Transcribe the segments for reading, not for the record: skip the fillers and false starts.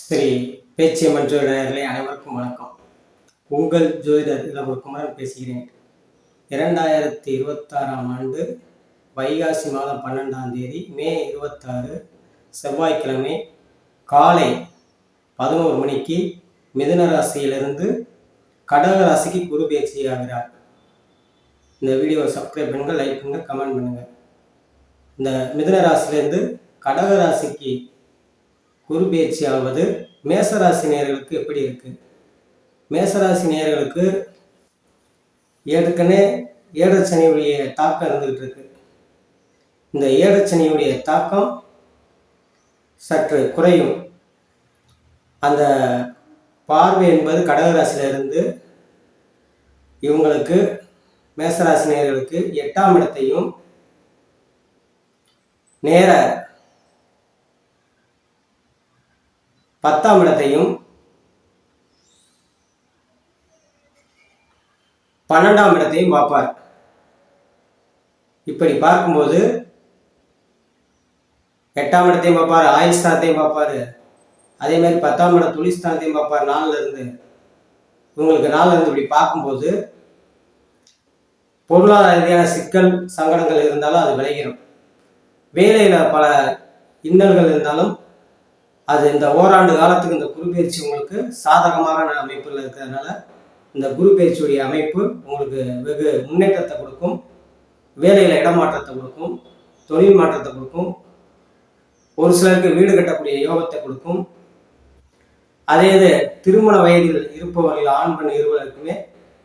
ஸ்ரீ பேச்சியம்மன் ஜோதிடர்களே அனைவருக்கும் வணக்கம். உங்கள் ஜோதிடர் இளமுருக்குமரன் பேசுகிறேன். 2026ஆம் ஆண்டு வைகாசி மாதம் 12ஆம் தேதி மே 26 செவ்வாய்க்கிழமை காலை 11 மணிக்கு மிதுன ராசியிலிருந்து கடக ராசிக்கு குரு பயிற்சி ஆகிறார். இந்த வீடியோவை சப்ஸ்கிரைப் பண்ணுங்க, லைக் பண்ணுங்க, கமெண்ட் பண்ணுங்க. இந்த மிதுன ராசியிலிருந்து கடக ராசிக்கு குரு பயிற்சி ஆவது மேசராசி நேயர்களுக்கு எப்படி இருக்கு? மேசராசி நேயர்களுக்கு ஏற்கனவே ஏழச்சனியுடைய தாக்கம் இருந்துகிட்டு இருக்கு. இந்த ஏழச்சனியுடைய தாக்கம் சற்று குறையும். அந்த பார்வை என்பது கடகராசியிலிருந்து இவங்களுக்கு மேசராசி நேயர்களுக்கு 8ஆம் இடத்தையும் நேர 10ஆம் இடத்தையும் 12ஆம் இடத்தையும் பார்ப்பார். இப்படி பார்க்கும்போது 8ஆம் இடத்தையும் பார்ப்பார், ஆயுள் ஸ்தானத்தையும் பார்ப்பார், அதே மாதிரி 10ஆம் இடம் தொழில் ஸ்தானத்தையும் பார்ப்பார். 4ல இருந்து இவங்களுக்கு 4ல இருந்து இப்படி பார்க்கும்போது பொருளாதார ரீதியான சிக்கல் சங்கடங்கள் இருந்தாலும் அது விளைகிறோம். வேலையில பல இன்னல்கள் இருந்தாலும் அது இந்த ஓராண்டு காலத்துக்கு இந்த குரு பயிற்சி உங்களுக்கு சாதகமான அமைப்பில் இருக்கிறதுனால இந்த குரு பயிற்சியுடைய அமைப்பு உங்களுக்கு வெகு முன்னேற்றத்தை கொடுக்கும். வேலையில் இடமாற்றத்தை கொடுக்கும், தொழில் மாற்றத்தை கொடுக்கும், ஒரு சிலருக்கு வீடு கட்டக்கூடிய யோகத்தை கொடுக்கும். அதே இது திருமண வயதில் இருப்பவர்கள் ஆண் பெண் இருவருக்குமே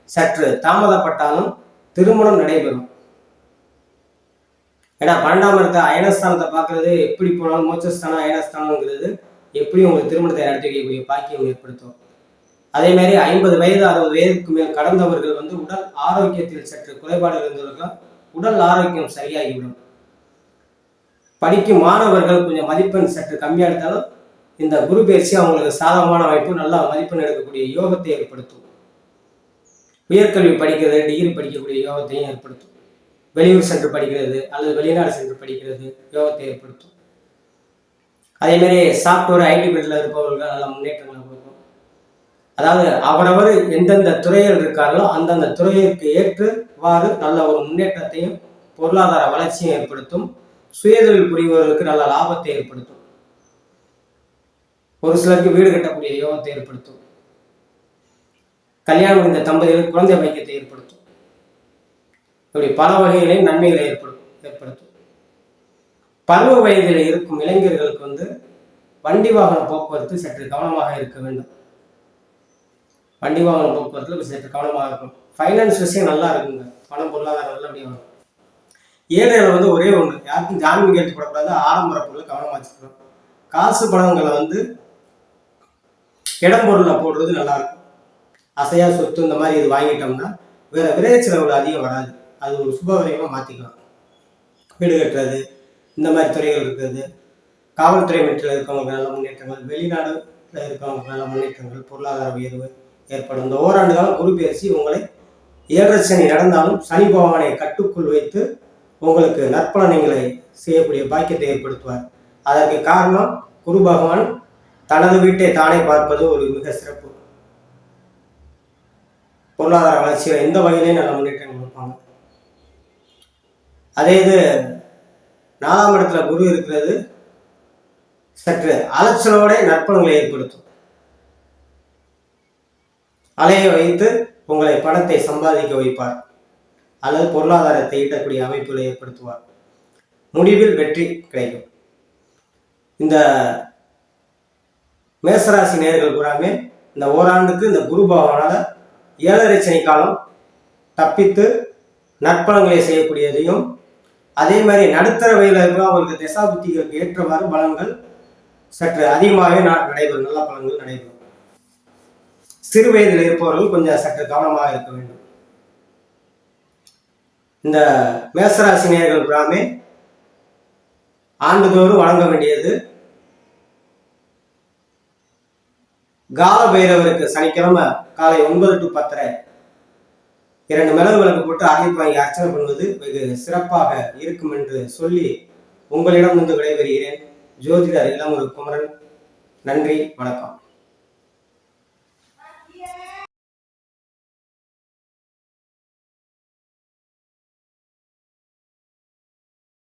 சற்று தாமதப்பட்டாலும் திருமணம் நடைபெறும். ஏன்னா 12ஆம் இடத்தை அயனஸ்தானத்தை பார்க்கறது எப்படி போனாலும் மோட்சஸ்தானம் அயனஸ்தானம்ங்கிறது எப்படி உங்களுக்கு திருமணத்தை நடத்தி வைக்கக்கூடிய பாக்கியம் ஏற்படுத்தும். அதே மாதிரி 50 வயது 60 வயதுக்கு மேல் கடந்தவர்கள் உடல் ஆரோக்கியத்தில் சற்று குறைபாடு இருந்தவர்கள் உடல் ஆரோக்கியம் சரியாகிவிடும். படிக்கும் மாணவர்கள் கொஞ்சம் மதிப்பெண் சற்று கம்மியாக எடுத்தாலும் இந்த குரு பயிற்சி அவங்களுக்கு சாதகமான வாய்ப்பு, நல்லா மதிப்பெண் எடுக்கக்கூடிய யோகத்தை ஏற்படுத்தும். உயர்கல்வி படிக்கிறது, டிகிரி படிக்கக்கூடிய யோகத்தையும் ஏற்படுத்தும். வெளியூர் சென்று படிக்கிறது அல்லது வெளிநாடு சென்று படிக்கிறது யோகத்தை ஏற்படுத்தும். அதே மாதிரி சாஃப்ட்வேர் ஐடி ஃபீல்டில் இருப்பவர்கள் நல்ல முன்னேற்றங்களை கொடுக்கும். அதாவது அவரவர் எந்தெந்த துறையில் இருக்கார்களோ அந்தந்த துறையிற்கு ஏற்றவாறு நல்ல ஒரு முன்னேற்றத்தையும் பொருளாதார வளர்ச்சியும் ஏற்படுத்தும். சுயதொழில் புரிபவர்களுக்கு நல்ல லாபத்தை ஏற்படுத்தும். ஒரு சிலருக்கு வீடு கட்டக்கூடிய யோகத்தை ஏற்படுத்தும். கல்யாணம் முடிந்த தம்பதிகளுக்கு குழந்தை பாக்கியத்தை ஏற்படுத்தும். இப்படி பல வகைகளில் நன்மைகளை ஏற்படுத்தும். பருவ வயதில் இருக்கும் இளைஞர்களுக்கு வண்டி வாகன போக்குவரத்து சற்று கவனமாக இருக்க வேண்டும். வண்டி வாகன போக்குவரத்துல சற்று கவனமாக இருக்கும். ஃபைனான்ஸ் விஷயம் நல்லா இருக்குங்க, பணம் பொருளாதாரம் நல்லபடியாக வரும். ஏழைகளை ஒரே ஒன்று, யாருக்கும் ஜாமீன் கேட்டு போடக்கூடாது, ஆடம்பர பொருள் கவனமாக வச்சுக்கணும். காசு பணங்களை இடம் பொருளை போடுறது நல்லா இருக்கும். அசையா சொத்து இந்த மாதிரி இது வாங்கிட்டோம்னா வேற விரைய செலவுகள் அதிகம் வராது. அது ஒரு சுபவரியமாக மாற்றிக்கலாம். வீடு கட்டுறது இந்த மாதிரி துறைகள் இருக்கிறது, காவல்துறை மீட்டில் இருக்கவங்களுக்கு நல்ல முன்னேற்றங்கள், வெளிநாடுல இருக்கவங்களுக்கு நல்ல முன்னேற்றங்கள், பொருளாதார உயர்வு ஏற்படும். இந்த ஓராண்டு காலம் குரு பயிற்சி உங்களை 7 சனி நடந்தாலும் சனி பகவானை கட்டுக்குள் வைத்து உங்களுக்கு நற்பலன்களை செய்யக்கூடிய பாக்கியத்தை ஏற்படுத்துவார். அதற்கு காரணம் குரு பகவான் தனது வீட்டை தானே பார்ப்பது ஒரு மிக சிறப்பு. பொருளாதார வளர்ச்சியில் எந்த வகையிலையும் நல்ல முன்னேற்றம் கொடுப்பாங்க. அதே இது 4ஆம் இடத்துல குரு இருக்கிறது சற்று அலைச்சலோட நற்பலன்களை ஏற்படுத்தும். அலையை வைத்து உங்களை பணத்தை சம்பாதிக்க வைப்பார் அல்லது பொருளாதாரத்தை ஈட்டக்கூடிய அமைப்புகளை ஏற்படுத்துவார். முடிவில் வெற்றி கிடைக்கும். இந்த மேசராசி நேயர்கள் கூறாமே இந்த ஓராண்டுக்கு இந்த குரு பகவானால 7.5 சனி காலம் தப்பித்து நற்பலன்களை செய்யக்கூடியதையும், அதே மாதிரி நடுத்தர வயதில் இருக்கிற அவங்களுக்கு தசாபுத்திகளுக்கு ஏற்றவாறு பலன்கள் சற்று அதிகமாகவே நடைபெறும். நல்ல பலன்கள் நடைபெறும். சிறு வயதில் இருப்பவர்கள் கொஞ்சம் சற்று கவனமாக இருக்க வேண்டும். இந்த மேசராசி நேயர்கள் புறாமே ஆண்டுதோறும் வழங்க வேண்டியது கால பைரவருக்கு சனிக்கிழமை காலை 9 to 10:30 2 மிளகு விளக்கு போட்டு அரைப்பு வாங்கி அர்ச்சனை பண்ணுவது வெகு சிறப்பாக இருக்கும் என்று சொல்லி உங்களிடம் விடைபெறுகிறேன். ஜோதிடர் இளமுருக்குமரன். நன்றி, வணக்கம்.